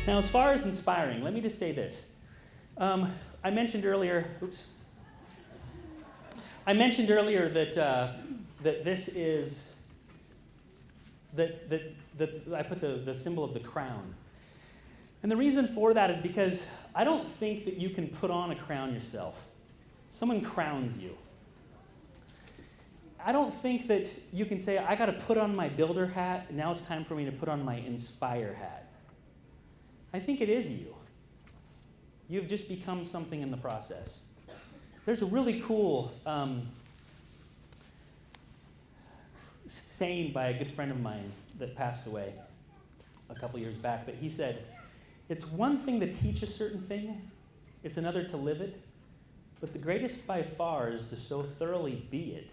Now, as far as inspiring, let me just say this. I mentioned earlier that this is that I put the symbol of the crown. And the reason for that is because I don't think that you can put on a crown yourself. Someone crowns you. I don't think that you can say, I got to put on my builder hat, and now it's time for me to put on my inspire hat. I think it is you. You've just become something in the process. There's a really cool saying by a good friend of mine that passed away a couple years back, but he said, it's one thing to teach a certain thing, it's another to live it, but the greatest by far is to so thoroughly be it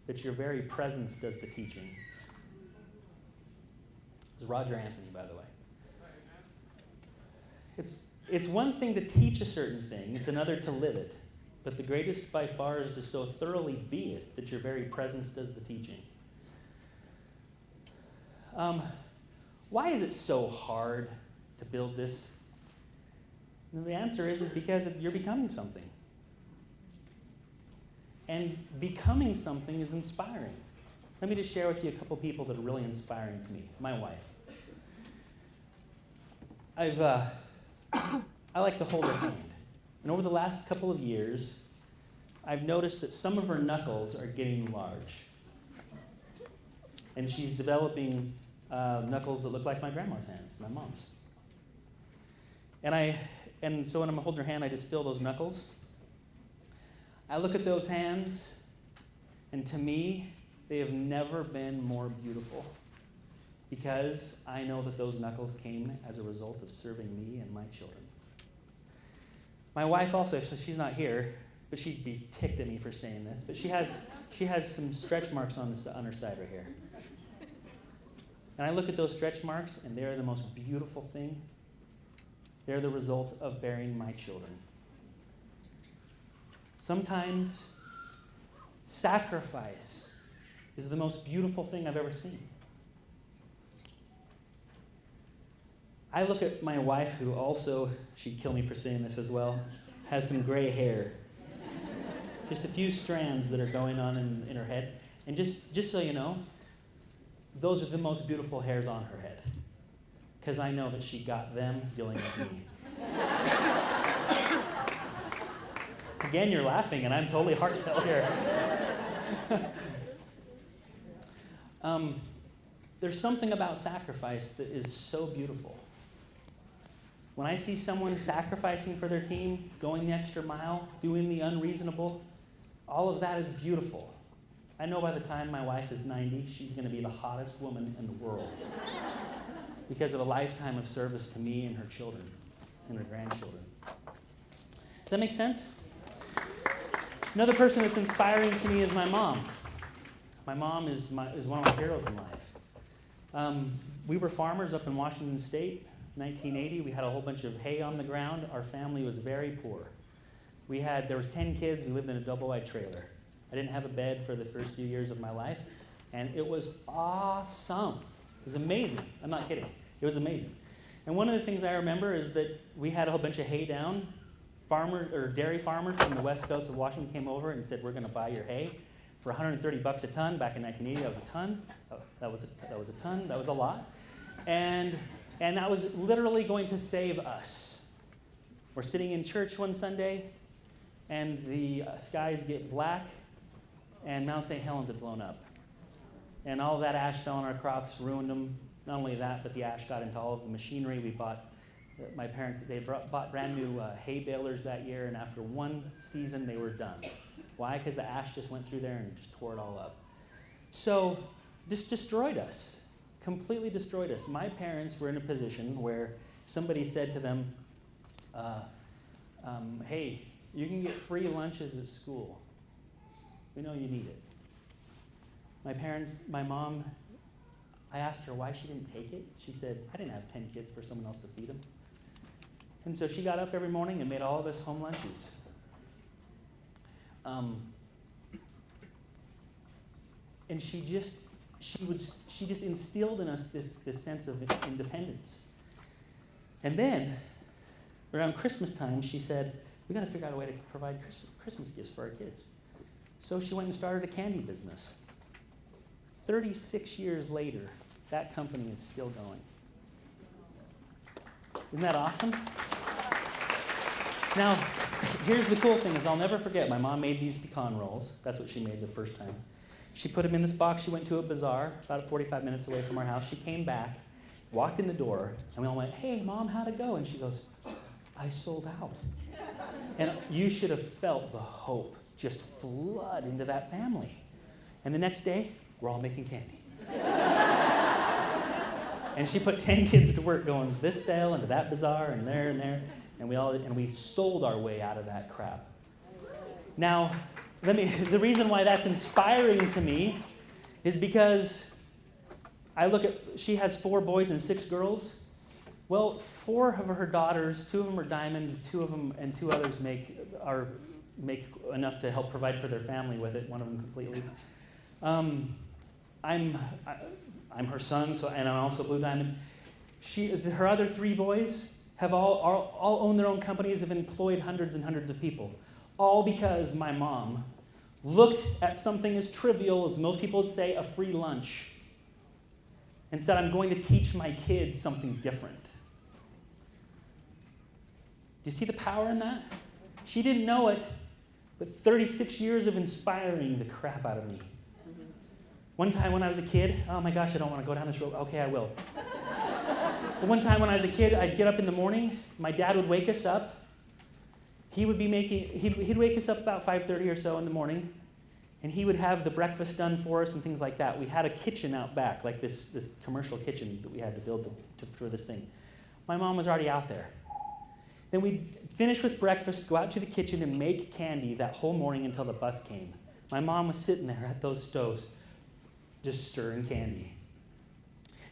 that your very presence does the teaching. It was Roger Anthony, by the way. It's one thing to teach a certain thing, it's another to live it, but the greatest by far is to so thoroughly be it that your very presence does the teaching. Why is it so hard to build this? And the answer is because you're becoming something. And becoming something is inspiring. Let me just share with you a couple people that are really inspiring to me. My wife. I like to hold her hand. And over the last couple of years, I've noticed that some of her knuckles are getting large. And she's developing knuckles that look like my grandma's hands, my mom's. And so when I'm holding her hand, I just feel those knuckles. I look at those hands, and to me, they have never been more beautiful because I know that those knuckles came as a result of serving me and my children. My wife also, so she's not here, but she'd be ticked at me for saying this, but she has some stretch marks on her side right here. And I look at those stretch marks, and they're the most beautiful thing. They're the result of bearing my children. Sometimes sacrifice is the most beautiful thing I've ever seen. I look at my wife, who also, she'd kill me for saying this as well, has some gray hair. Just a few strands that are going on in her head. And just so you know, those are the most beautiful hairs on her head. Because I know that she got them dealing with me. Again, you're laughing, and I'm totally heartfelt here. There's something about sacrifice that is so beautiful. When I see someone sacrificing for their team, going the extra mile, doing the unreasonable, all of that is beautiful. I know by the time my wife is 90, she's going to be the hottest woman in the world because of a lifetime of service to me and her children and her grandchildren. Does that make sense? Another person that's inspiring to me is my mom. My mom is one of my heroes in life. We were farmers up in Washington State. 1980, we had a whole bunch of hay on the ground. Our family was very poor. There was 10 kids. We lived in a double-wide trailer. I didn't have a bed for the first few years of my life, and it was awesome. It was amazing. I'm not kidding. It was amazing. And one of the things I remember is that we had a whole bunch of hay down. Dairy farmers from the west coast of Washington came over and said, we're going to buy your hay for $130 a ton. Back in 1980, that was a ton. That was a ton. That was a lot. And that was literally going to save us. We're sitting in church one Sunday, and the skies get black, and Mount St. Helens had blown up. And all of that ash fell on our crops, ruined them. Not only that, but the ash got into all of the machinery. We bought, my parents, they bought brand new hay balers that year, and after one season, they were done. Why? Because the ash just went through there and just tore it all up. So, just destroyed us. Completely destroyed us. My parents were in a position where somebody said to them, hey, you can get free lunches at school. We know you need it. My mom, I asked her why she didn't take it. She said, I didn't have 10 kids for someone else to feed them. And so she got up every morning and made all of us home lunches. And she just instilled in us this sense of independence. And then, around Christmas time, she said, we got to figure out a way to provide Christmas gifts for our kids. So she went and started a candy business. 36 years later, that company is still going. Isn't that awesome? Now, here's the cool thing is I'll never forget, my mom made these pecan rolls. That's what she made the first time. She put them in this box. She went to a bazaar about 45 minutes away from our house. She came back, walked in the door, and we all went, hey, Mom, how'd it go? And she goes, I sold out. And you should have felt the hope just flood into that family. And the next day, we're all making candy. And she put 10 kids to work going to this sale and to that bazaar and there, and we sold our way out of that crap. Now, the reason why that's inspiring to me is because she has 4 boys and 6 girls. Well, 4 of her daughters, 2 of them are diamond, 2 of them and 2 others make enough to help provide for their family with it. One of them completely. I'm her son, and I'm also Blue Diamond. Her other 3 boys have all owned their own companies, have employed hundreds and hundreds of people, all because my mom looked at something as trivial as most people would say a free lunch and said, I'm going to teach my kids something different. Do you see the power in that? She didn't know it, but 36 years of inspiring the crap out of me. One time when I was a kid, oh my gosh, I don't want to go down this road. Okay, I will. But one time when I was a kid, I'd get up in the morning. My dad would wake us up. He'd wake us up about 5:30 or so in the morning, and he would have the breakfast done for us and things like that. We had a kitchen out back, like this commercial kitchen that we had to build for this thing. My mom was already out there. Then we'd finish with breakfast, go out to the kitchen, and make candy that whole morning until the bus came. My mom was sitting there at those stoves, just stirring candy.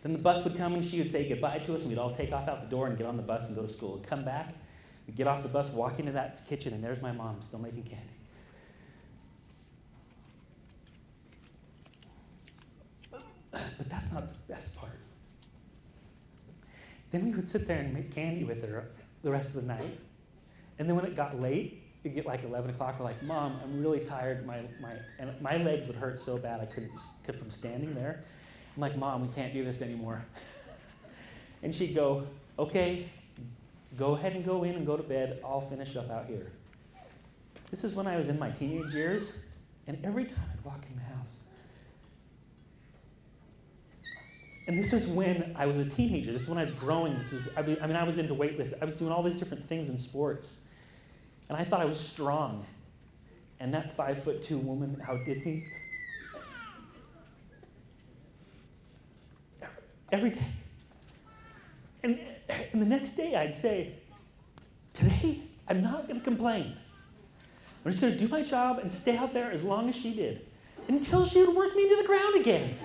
Then the bus would come and she would say goodbye to us, and we'd all take off out the door and get on the bus and go to school. And come back, we'd get off the bus, walk into that kitchen, and there's my mom still making candy. But that's not the best part. Then we would sit there and make candy with her the rest of the night. And then when it got late, it'd get like 11 o'clock, we're like, Mom, I'm really tired. My legs would hurt so bad I couldn't from standing there. I'm like, Mom, we can't do this anymore. And she'd go, okay, go ahead and go in and go to bed. I'll finish up out here. This is when I was in my teenage years, and every time I'd walk in the house, and this is when I was a teenager. This is when I was growing. I was into weightlifting. I was doing all these different things in sports. And I thought I was strong. And that 5'2" woman outdid me. Every day. And the next day I'd say, today I'm not going to complain. I'm just going to do my job and stay out there as long as she did. Until she would work me to the ground again.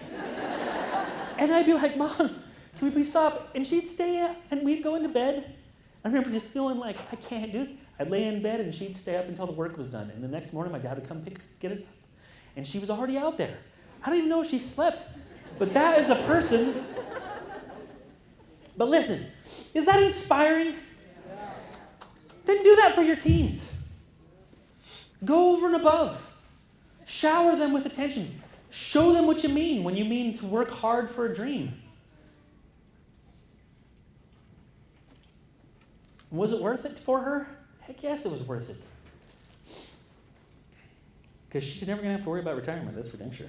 And I'd be like, Mom, can we please stop? And she'd stay up, and we'd go into bed. I remember just feeling like, I can't do this. I'd lay in bed, and she'd stay up until the work was done. And the next morning, my dad would come get us up. And she was already out there. I don't even know if she slept. But that is a person. But listen, is that inspiring? Then do that for your teens. Go over and above. Shower them with attention. Show them what you mean when you mean to work hard for a dream. Was it worth it for her? Heck yes, it was worth it. Because she's never going to have to worry about retirement, that's for damn sure.